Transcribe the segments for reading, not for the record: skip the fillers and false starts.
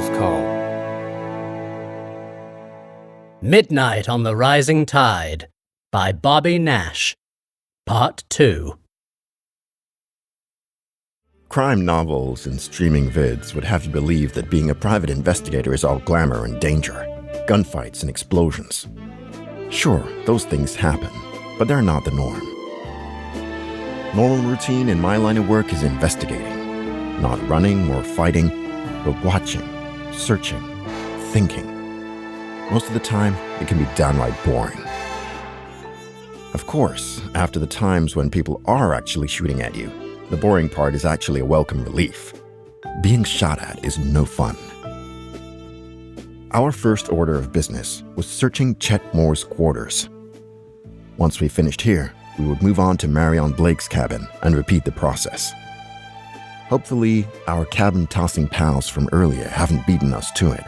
Evcol. Midnight on the Rising Tide by Bobby Nash. Part 2. Crime novels and streaming vids would have you believe that being a private investigator is all glamour and danger, gunfights and explosions. Sure, those things happen, but they're not the norm. Normal routine in my line of work is investigating, not running or fighting, but watching, searching, thinking. Most of the time, it can be downright boring. Of course, after the times when people are actually shooting at you, the boring part is actually a welcome relief. Being shot at is no fun. Our first order of business was searching Chet Moore's quarters. Once we finished here, we would move on to Marion Blake's cabin and repeat the process. Hopefully, our cabin-tossing pals from earlier haven't beaten us to it.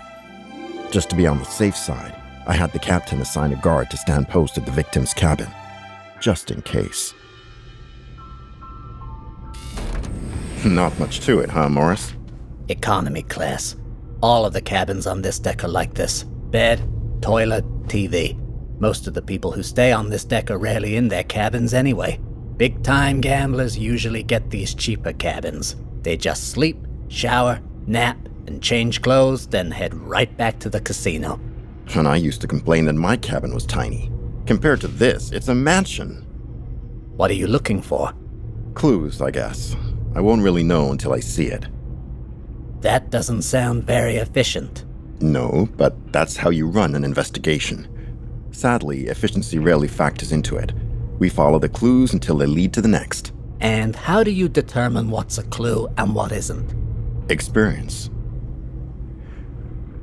Just to be on the safe side, I had the captain assign a guard to stand post at the victim's cabin, just in case. Not much to it, huh, Morris? Economy class. All of the cabins on this deck are like this. Bed, toilet, TV. Most of the people who stay on this deck are rarely in their cabins anyway. Big-time gamblers usually get these cheaper cabins. They just sleep, shower, nap, and change clothes, then head right back to the casino. And I used to complain that my cabin was tiny. Compared to this, it's a mansion. What are you looking for? Clues, I guess. I won't really know until I see it. That doesn't sound very efficient. No, but that's how you run an investigation. Sadly, efficiency rarely factors into it. We follow the clues until they lead to the next. And how do you determine what's a clue and what isn't? Experience.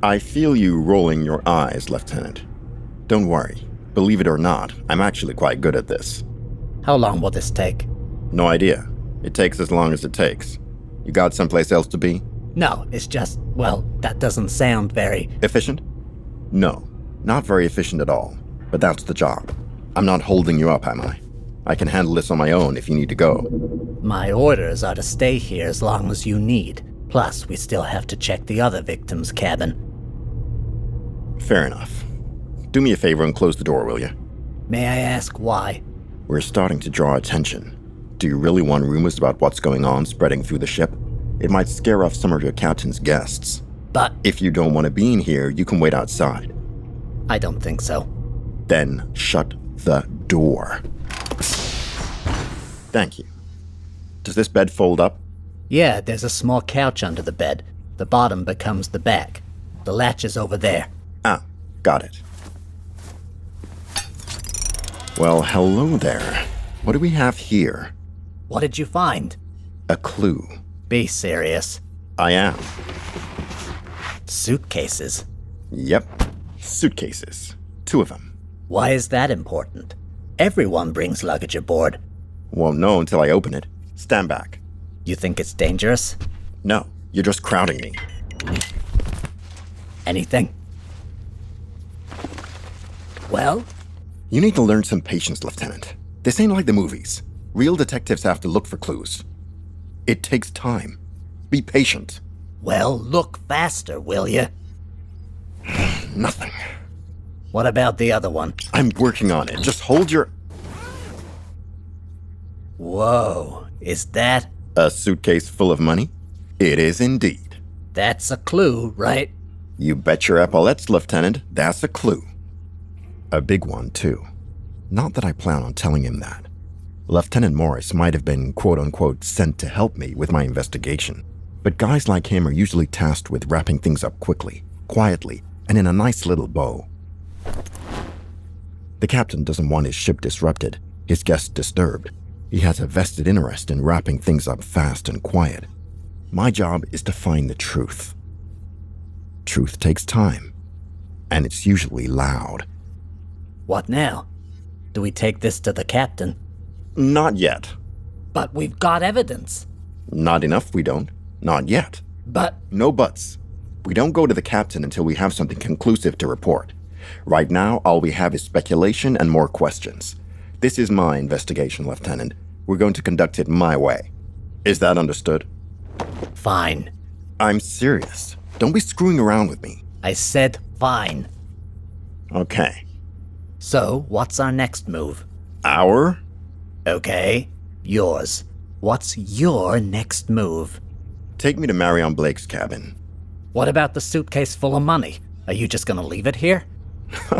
I feel you rolling your eyes, Lieutenant. Don't worry. Believe it or not, I'm actually quite good at this. How long will this take? No idea. It takes as long as it takes. You got someplace else to be? No, it's just, well, that doesn't sound very... Efficient? No, not very efficient at all. But that's the job. I'm not holding you up, am I? I can handle this on my own if you need to go. My orders are to stay here as long as you need. Plus, we still have to check the other victim's cabin. Fair enough. Do me a favor and close the door, will you? May I ask why? We're starting to draw attention. Do you really want rumors about what's going on spreading through the ship? It might scare off some of your captain's guests. But... If you don't want to be in here, you can wait outside. I don't think so. Then shut the door. Thank you. Does this bed fold up? Yeah, there's a small couch under the bed. The bottom becomes the back. The latch is over there. Ah, got it. Well, hello there. What do we have here? What did you find? A clue. Be serious. I am. Suitcases. Yep. Suitcases. 2 of them. Why is that important? Everyone brings luggage aboard. Won't know until I open it. Stand back. You think it's dangerous? No, you're just crowding me. Anything? Well? You need to learn some patience, Lieutenant. This ain't like the movies. Real detectives have to look for clues. It takes time. Be patient. Well, look faster, will you? Nothing. What about the other one? I'm working on it. Just hold your... Whoa, is that... A suitcase full of money? It is indeed. That's a clue, right? You bet your epaulettes, Lieutenant. That's a clue. A big one, too. Not that I plan on telling him that. Lieutenant Morris might have been quote-unquote sent to help me with my investigation, but guys like him are usually tasked with wrapping things up quickly, quietly, and in a nice little bow. The captain doesn't want his ship disrupted, his guests disturbed. He has a vested interest in wrapping things up fast and quiet. My job is to find the truth. Truth takes time, and it's usually loud. What now? Do we take this to the captain? Not yet. But we've got evidence. Not enough, we don't. Not yet. But... No buts. We don't go to the captain until we have something conclusive to report. Right now, all we have is speculation and more questions. This is my investigation, Lieutenant. We're going to conduct it my way. Is that understood? Fine. I'm serious. Don't be screwing around with me. I said fine. Okay. So, what's our next move? Our? Okay, yours. What's your next move? Take me to Marion Blake's cabin. What about the suitcase full of money? Are you just gonna leave it here?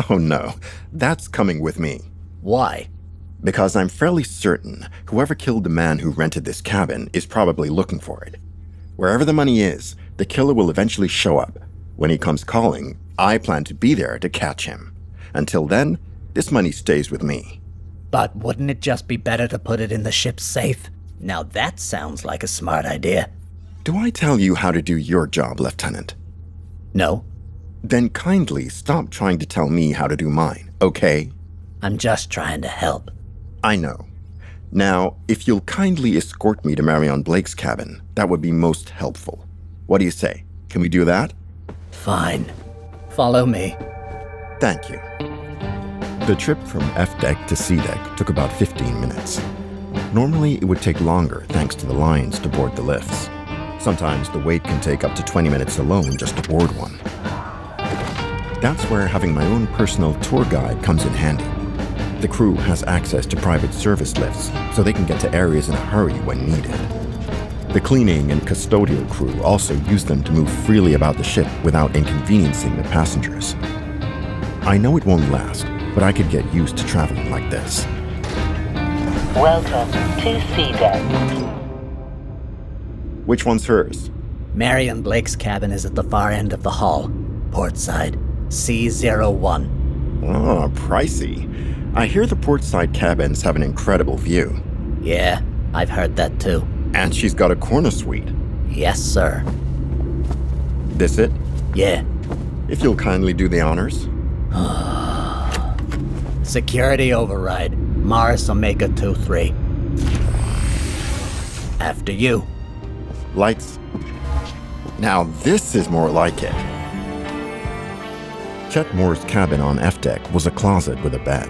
Oh no, that's coming with me. Why? Because I'm fairly certain whoever killed the man who rented this cabin is probably looking for it. Wherever the money is, the killer will eventually show up. When he comes calling, I plan to be there to catch him. Until then, this money stays with me. But wouldn't it just be better to put it in the ship's safe? Now that sounds like a smart idea. Do I tell you how to do your job, Lieutenant? No, Then kindly stop trying to tell me how to do mine, okay? I'm just trying to help. I know. Now, if you'll kindly escort me to Marion Blake's cabin, that would be most helpful. What do you say? Can we do that? Fine. Follow me. Thank you. The trip from F deck to C deck took about 15 minutes. Normally, it would take longer thanks to the lines to board the lifts. Sometimes the wait can take up to 20 minutes alone just to board one. That's where having my own personal tour guide comes in handy. The crew has access to private service lifts, so they can get to areas in a hurry when needed. The cleaning and custodial crew also use them to move freely about the ship without inconveniencing the passengers. I know it won't last, but I could get used to traveling like this. Welcome to C deck. Which one's hers? Marion Blake's cabin is at the far end of the hall. Port side. C01. Oh, pricey. I hear the portside cabins have an incredible view. Yeah, I've heard that too. And she's got a corner suite. Yes, sir. This it? Yeah. If you'll kindly do the honors. Security override. Mars Omega 23. After you. Lights. Now this is more like it. Chet Moore's cabin on F deck was a closet with a bed.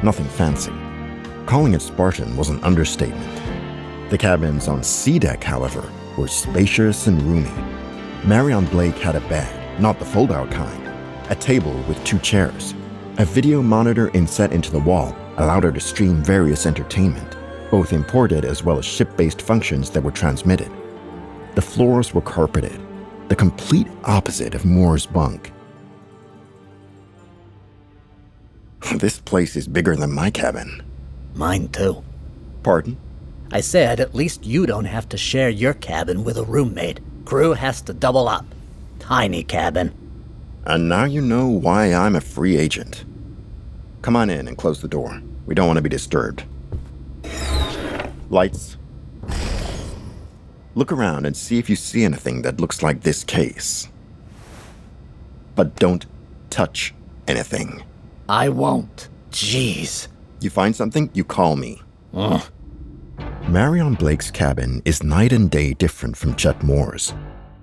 Nothing fancy. Calling it Spartan was an understatement. The cabins on C deck, however, were spacious and roomy. Marion Blake had a bed, not the fold-out kind, a table with 2 chairs. A video monitor inset into the wall allowed her to stream various entertainment, both imported as well as ship-based functions that were transmitted. The floors were carpeted, the complete opposite of Moore's bunk. This place is bigger than my cabin. Mine too. Pardon? I said at least you don't have to share your cabin with a roommate. Crew has to double up. Tiny cabin. And now you know why I'm a free agent. Come on in and close the door. We don't want to be disturbed. Lights. Look around and see if you see anything that looks like this case. But don't touch anything. I won't. Jeez. You find something, you call me. Ugh. Marion Blake's cabin is night and day different from Chet Moore's.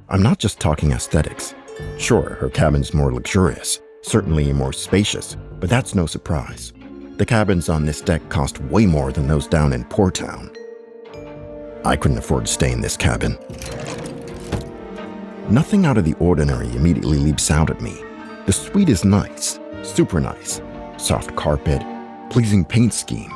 I'm not just talking aesthetics. Sure, her cabin's more luxurious, certainly more spacious, but that's no surprise. The cabins on this deck cost way more than those down in Poor Town. I couldn't afford to stay in this cabin. Nothing out of the ordinary immediately leaps out at me. The suite is nice, super nice. Soft carpet, pleasing paint scheme,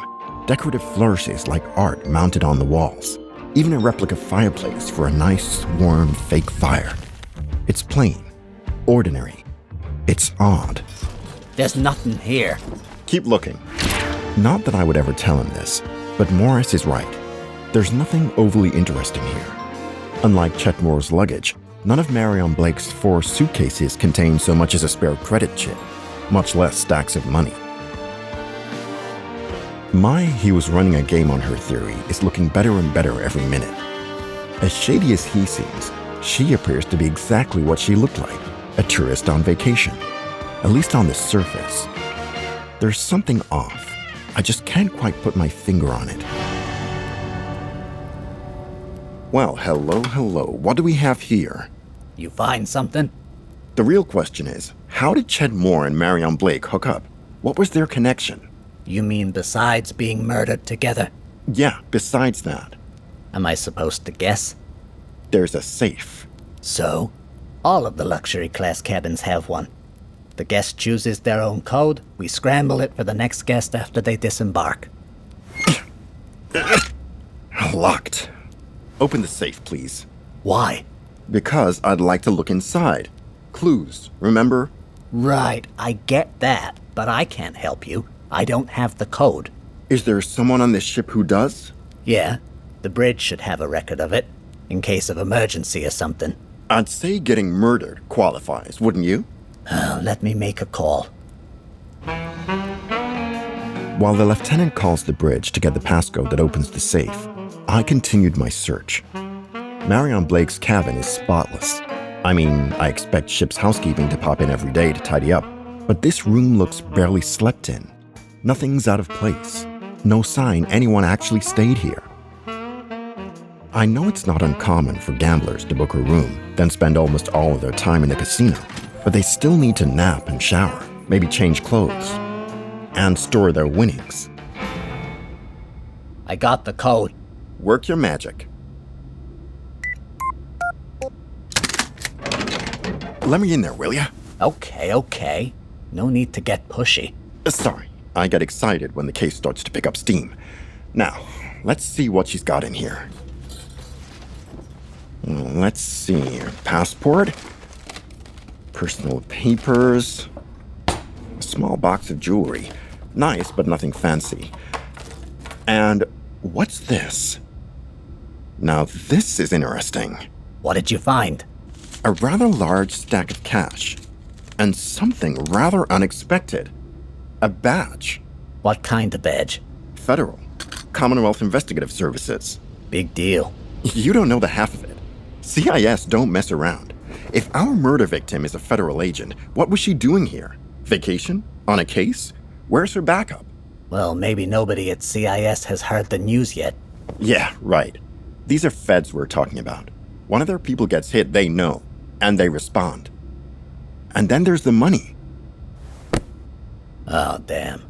decorative flourishes like art mounted on the walls, even a replica fireplace for a nice, warm, fake fire. It's plain, ordinary. It's odd. There's nothing here. Keep looking. Not that I would ever tell him this, but Morris is right. There's nothing overly interesting here. Unlike Chet Moore's luggage, none of Marion Blake's 4 suitcases contain so much as a spare credit chip, much less stacks of money. My he was running a game on her theory is looking better and better every minute. As shady as he seems, she appears to be exactly what she looked like, a tourist on vacation. At least on the surface. There's something off. I just can't quite put my finger on it. Well, hello. What do we have here? You find something? The real question is, how did Chet Moore and Marion Blake hook up? What was their connection? You mean besides being murdered together? Yeah, besides that. Am I supposed to guess? There's a safe. So? All of the luxury class cabins have one. The guest chooses their own code, we scramble it for the next guest after they disembark. Locked. Open the safe, please. Why? Because I'd like to look inside. Clues, remember? Right, I get that, but I can't help you. I don't have the code. Is there someone on this ship who does? Yeah, the bridge should have a record of it, in case of emergency or something. I'd say getting murdered qualifies, wouldn't you? Let me make a call. While the lieutenant calls the bridge to get the passcode that opens the safe, I continued my search. Marion Blake's cabin is spotless. I mean, I expect ship's housekeeping to pop in every day to tidy up, but this room looks barely slept in. Nothing's out of place. No sign anyone actually stayed here. I know it's not uncommon for gamblers to book a room, then spend almost all of their time in the casino, but they still need to nap and shower, maybe change clothes, and store their winnings. I got the code. Work your magic. Let me in there, will ya? Okay. No need to get pushy. Sorry, I get excited when the case starts to pick up steam. Now, let's see what she's got in here. Let's see, passport, personal papers, a small box of jewelry. Nice, but nothing fancy. And what's this? Now this is interesting. What did you find? A rather large stack of cash. And something rather unexpected. A badge. What kind of badge? Federal. Commonwealth Investigative Services. Big deal. You don't know the half of it. CIS don't mess around. If our murder victim is a federal agent, what was she doing here? Vacation? On a case? Where's her backup? Well, maybe nobody at CIS has heard the news yet. Yeah, right. These are feds we're talking about. One of their people gets hit, they know, and they respond. And then there's the money. Oh, damn.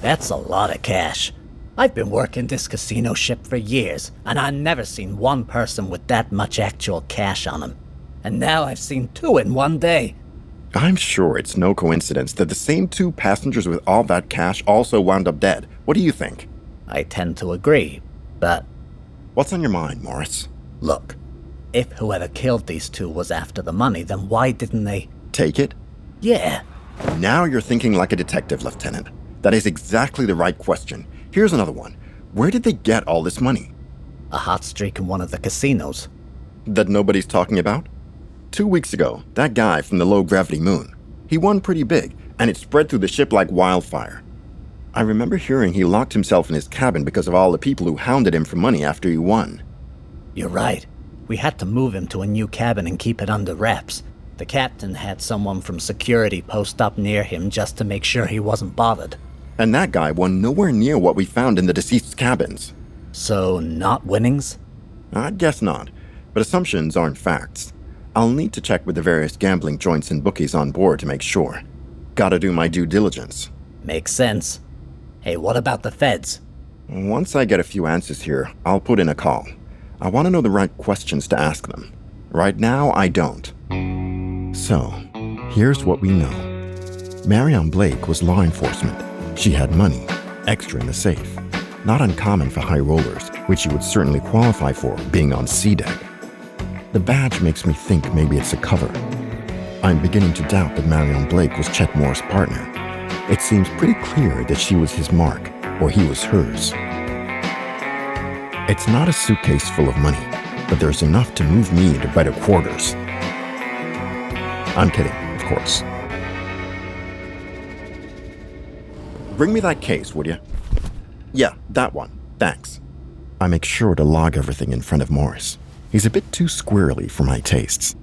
That's a lot of cash. I've been working this casino ship for years, and I've never seen one person with that much actual cash on him. And now I've seen two in one day. I'm sure it's no coincidence that the same two passengers with all that cash also wound up dead. What do you think? I tend to agree, but... What's on your mind, Morris? Look, if whoever killed these two was after the money, then why didn't they... Take it? Yeah. Now you're thinking like a detective, Lieutenant. That is exactly the right question. Here's another one. Where did they get all this money? A hot streak in one of the casinos. That nobody's talking about? 2 weeks ago, that guy from the low-gravity moon, he won pretty big, and it spread through the ship like wildfire. I remember hearing he locked himself in his cabin because of all the people who hounded him for money after he won. You're right. We had to move him to a new cabin and keep it under wraps. The captain had someone from security post up near him just to make sure he wasn't bothered. And that guy won nowhere near what we found in the deceased's cabins. So, not winnings? I'd guess not, but assumptions aren't facts. I'll need to check with the various gambling joints and bookies on board to make sure. Gotta do my due diligence. Makes sense. Hey, what about the feds? Once I get a few answers here, I'll put in a call. I want to know the right questions to ask them. Right now, I don't. So, here's what we know. Marion Blake was law enforcement. She had money, extra in the safe. Not uncommon for high rollers, which she would certainly qualify for, being on C deck. The badge makes me think maybe it's a cover. I'm beginning to doubt that Marion Blake was Chet Moore's partner. It seems pretty clear that she was his mark, or he was hers. It's not a suitcase full of money, but there's enough to move me into better quarters. I'm kidding, of course. Bring me that case, would you? Yeah, that one. Thanks. I make sure to log everything in front of Morris. He's a bit too squirrely for my tastes.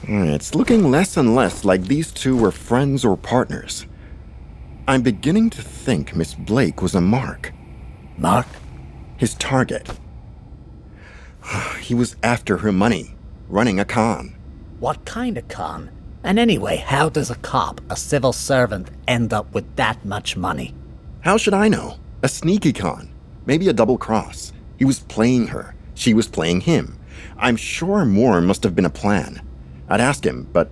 It's looking less and less like these two were friends or partners. I'm beginning to think Miss Blake was a mark. Mark? His target. He was after her money, running a con. What kind of con? And anyway, how does a cop, a civil servant, end up with that much money? How should I know? A sneaky con. Maybe a double cross. He was playing her. She was playing him. I'm sure more must have been a plan. I'd ask him, but...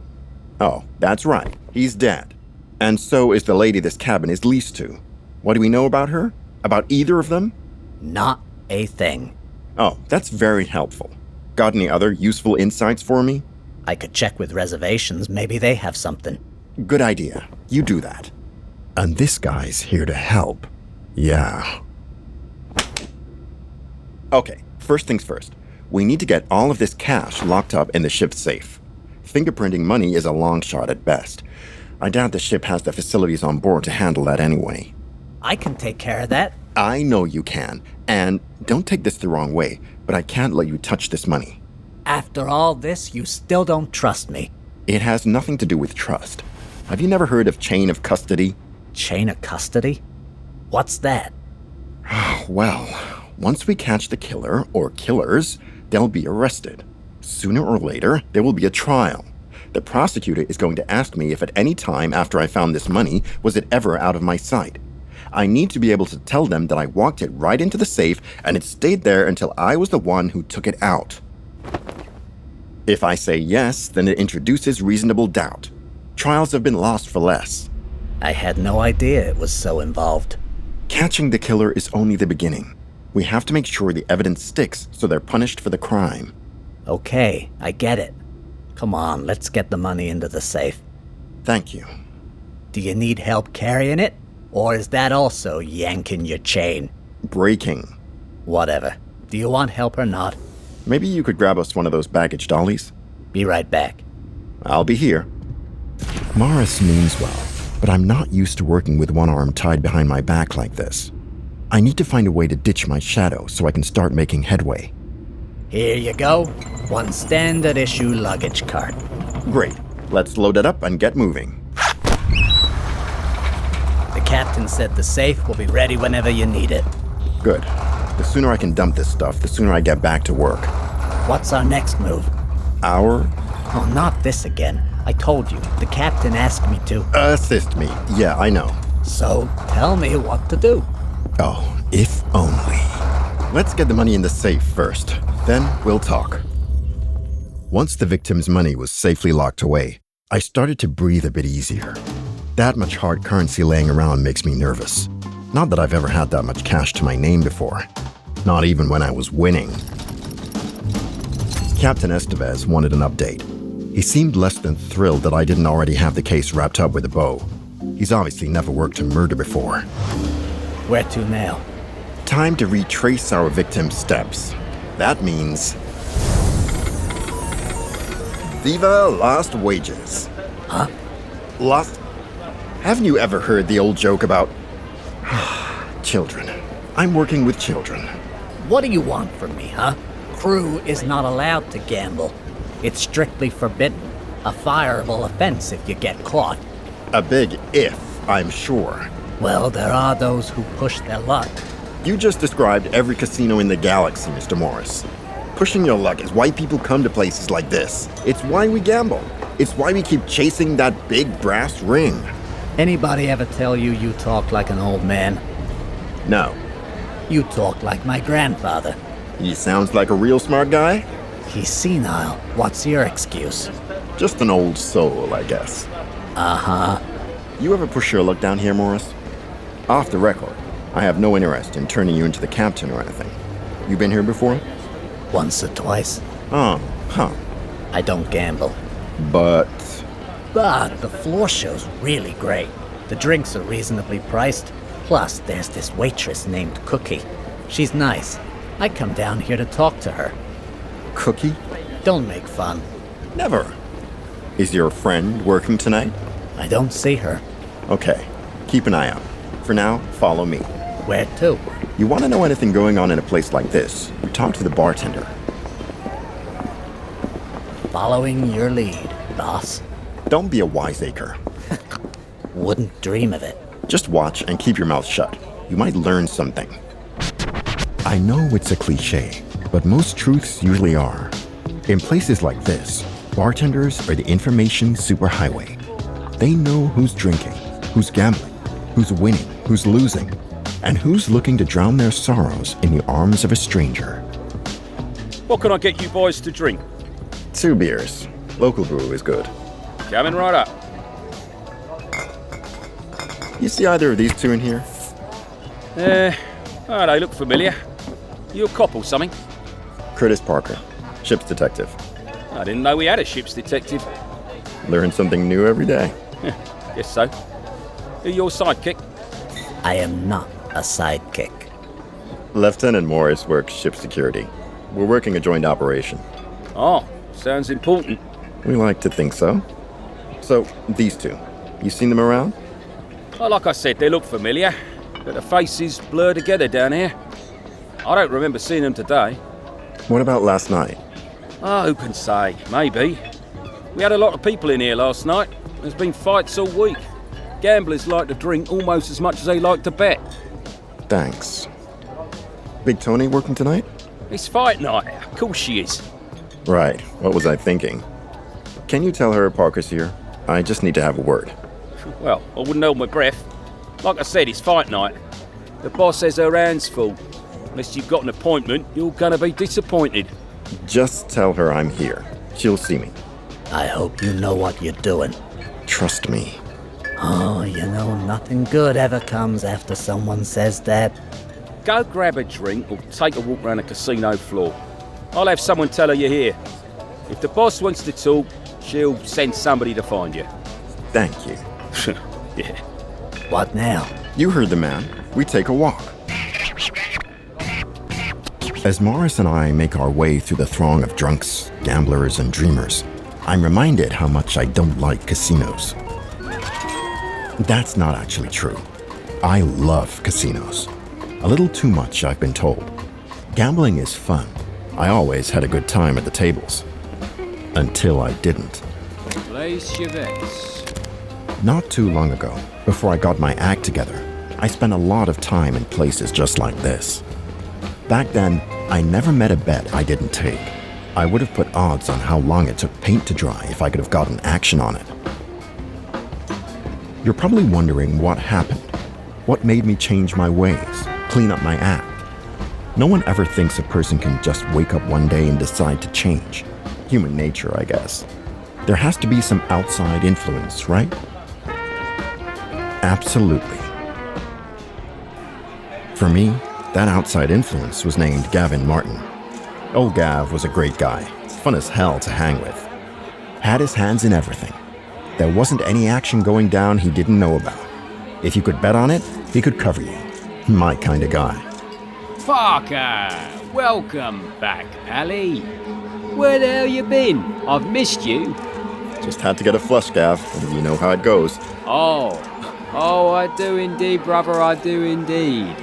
Oh, that's right. He's dead. And so is the lady this cabin is leased to. What do we know about her? About either of them? Not a thing. Oh, that's very helpful. Got any other useful insights for me? I could check with reservations. Maybe they have something. Good idea. You do that. And this guy's here to help. Yeah. Okay, first things first. We need to get all of this cash locked up in the ship's safe. Fingerprinting money is a long shot at best. I doubt the ship has the facilities on board to handle that anyway. I can take care of that. I know you can. And don't take this the wrong way, but I can't let you touch this money. After all this, you still don't trust me. It has nothing to do with trust. Have you never heard of chain of custody? Chain of custody? What's that? Well, once we catch the killer or killers, they'll be arrested. Sooner or later, there will be a trial. The prosecutor is going to ask me if at any time after I found this money was it ever out of my sight. I need to be able to tell them that I walked it right into the safe and it stayed there until I was the one who took it out. If I say yes, then it introduces reasonable doubt. Trials have been lost for less. I had no idea it was so involved. Catching the killer is only the beginning. We have to make sure the evidence sticks so they're punished for the crime. Okay, I get it. Come on, let's get the money into the safe. Thank you. Do you need help carrying it? Or is that also yanking your chain? Breaking. Whatever. Do you want help or not? Maybe you could grab us one of those baggage dollies? Be right back. I'll be here. Morris means well, but I'm not used to working with one arm tied behind my back like this. I need to find a way to ditch my shadow so I can start making headway. Here you go. One standard issue luggage cart. Great. Let's load it up and get moving. The captain said the safe will be ready whenever you need it. Good. The sooner I can dump this stuff, the sooner I get back to work. What's our next move? Oh, not this again. I told you, the captain asked me to. Assist me. Yeah, I know. So, tell me what to do. Oh, if only. Let's get the money in the safe first. Then we'll talk. Once the victim's money was safely locked away, I started to breathe a bit easier. That much hard currency laying around makes me nervous. Not that I've ever had that much cash to my name before. Not even when I was winning. Captain Estevez wanted an update. He seemed less than thrilled that I didn't already have the case wrapped up with a bow. He's obviously never worked a murder before. Where to now? Time to retrace our victim's steps. That means... Viva lost wages. Huh? Lost... Haven't you ever heard the old joke about... children? I'm working with children. What do you want from me, huh? Crew is not allowed to gamble. It's strictly forbidden. A fireable offense if you get caught. A big if, I'm sure. Well, there are those who push their luck. You just described every casino in the galaxy, Mr. Morris. Pushing your luck is why people come to places like this. It's why we gamble. It's why we keep chasing that big brass ring. Anybody ever tell you you talk like an old man? No. You talk like my grandfather. He sounds like a real smart guy? He's senile. What's your excuse? Just an old soul, I guess. Uh-huh. You ever push your luck down here, Morris? Off the record, I have no interest in turning you into the captain or anything. You been here before? Once or twice. Oh, huh. I don't gamble. But the floor show's really great. The drinks are reasonably priced. Plus, there's this waitress named Cookie. She's nice. I come down here to talk to her. Cookie? Don't make fun. Never. Is your friend working tonight? I don't see her. Okay. Keep an eye out. For now, follow me. Where to? You want to know anything going on in a place like this? You talk to the bartender. Following your lead, boss. Don't be a wiseacre. Wouldn't dream of it. Just watch and keep your mouth shut. You might learn something. I know it's a cliche, but most truths usually are. In places like this, bartenders are the information superhighway. They know who's drinking, who's gambling, who's winning, who's losing, and who's looking to drown their sorrows in the arms of a stranger. What can I get you boys to drink? 2 beers. Local brew is good. Coming right up. You see either of these 2 in here? Oh, they look familiar. You a cop or something? Curtis Parker, ship's detective. I didn't know we had a ship's detective. Learn something new every day. Guess so. Who your sidekick? I am not a sidekick. Lieutenant Morris works ship security. We're working a joint operation. Oh, sounds important. We like to think so. So, these 2. You seen them around? Well, like I said, they look familiar, but the faces blur together down here. I don't remember seeing them today. What about last night? Oh, who can say? Maybe. We had a lot of people in here last night. There's been fights all week. Gamblers like to drink almost as much as they like to bet. Thanks. Big Tony working tonight? It's fight night. Of course she is. Right. What was I thinking? Can you tell her Parker's here? I just need to have a word. Well, I wouldn't hold my breath. Like I said, it's fight night. The boss has her hands full. Unless you've got an appointment, you're gonna be disappointed. Just tell her I'm here. She'll see me. I hope you know what you're doing. Trust me. Oh, you know, nothing good ever comes after someone says that. Go grab a drink or take a walk around the casino floor. I'll have someone tell her you're here. If the boss wants to talk, she'll send somebody to find you. Thank you. Yeah. What now? You heard the man. We take a walk. As Morris and I make our way through the throng of drunks, gamblers, and dreamers, I'm reminded how much I don't like casinos. That's not actually true. I love casinos. A little too much, I've been told. Gambling is fun. I always had a good time at the tables. Until I didn't. Place your bets. Not too long ago, before I got my act together, I spent a lot of time in places just like this. Back then, I never met a bet I didn't take. I would have put odds on how long it took paint to dry if I could have gotten action on it. You're probably wondering what happened. What made me change my ways, clean up my act? No one ever thinks a person can just wake up one day and decide to change. Human nature, I guess. There has to be some outside influence, right? Absolutely. For me, that outside influence was named Gavin Martin. Old Gav was a great guy, fun as hell to hang with. Had his hands in everything. There wasn't any action going down he didn't know about. If you could bet on it, he could cover you. My kind of guy. Parker, welcome back, Pally. Where the hell you been? I've missed you. Just had to get a flush, Gav, and you know how it goes. Oh, I do indeed, brother, I do indeed.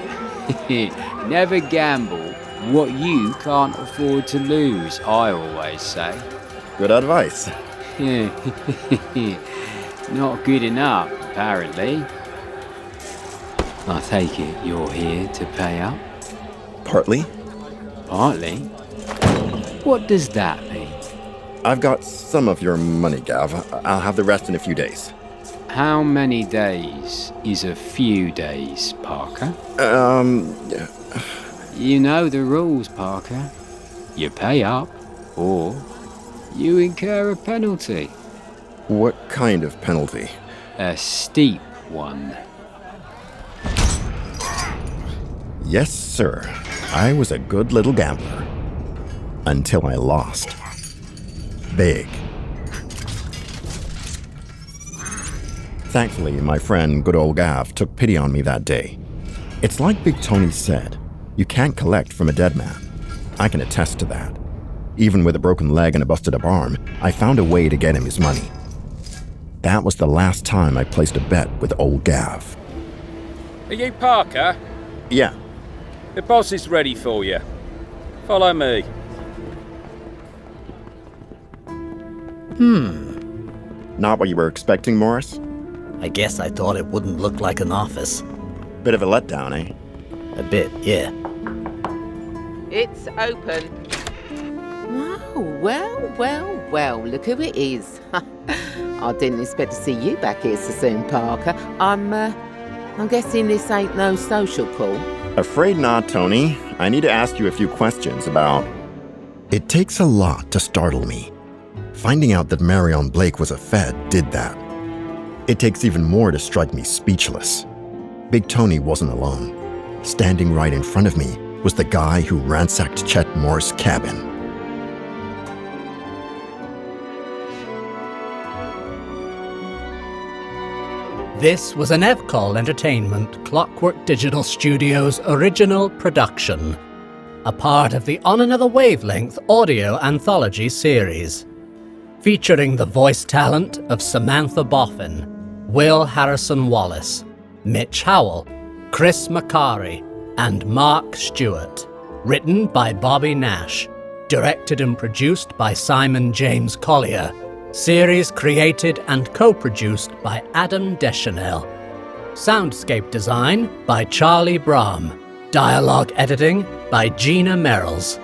Never gamble what you can't afford to lose, I always say. Good advice. Not good enough, apparently. I take it you're here to pay up? Partly. Partly? What does that mean? I've got some of your money, Gav. I'll have the rest in a few days. How many days is a few days, Parker? You know the rules, Parker. You pay up, or you incur a penalty. What kind of penalty? A steep one. Yes, sir. I was a good little gambler. Until I lost. Big. Thankfully, my friend, good old Gav, took pity on me that day. It's like Big Tony said, you can't collect from a dead man. I can attest to that. Even with a broken leg and a busted up arm, I found a way to get him his money. That was the last time I placed a bet with old Gav. Are you Parker? Yeah. The boss is ready for you. Follow me. Not what you were expecting, Morris? I guess I thought it wouldn't look like an office. Bit of a letdown, eh? A bit, yeah. It's open. Oh, well, look who it is. I didn't expect to see you back here so soon, Parker. I'm guessing this ain't no social call. Afraid not, Tony. I need to ask you a few questions about... It takes a lot to startle me. Finding out that Marion Blake was a Fed did that. It takes even more to strike me speechless. Big Tony wasn't alone. Standing right in front of me was the guy who ransacked Chet Moore's cabin. This was an Evcol Entertainment Clockwork Digital Studios original production, a part of the On Another Wavelength audio anthology series, featuring the voice talent of Samantha Boffin, Will Harrison-Wallace, Mitch Howell, Chris Machari, and Mark Stewart. Written by Bobby Nash. Directed and produced by Simon James Collier. Series created and co-produced by Adam Dechanel. Soundscape design by Charlie Braham. Dialogue editing by Gina Merrells.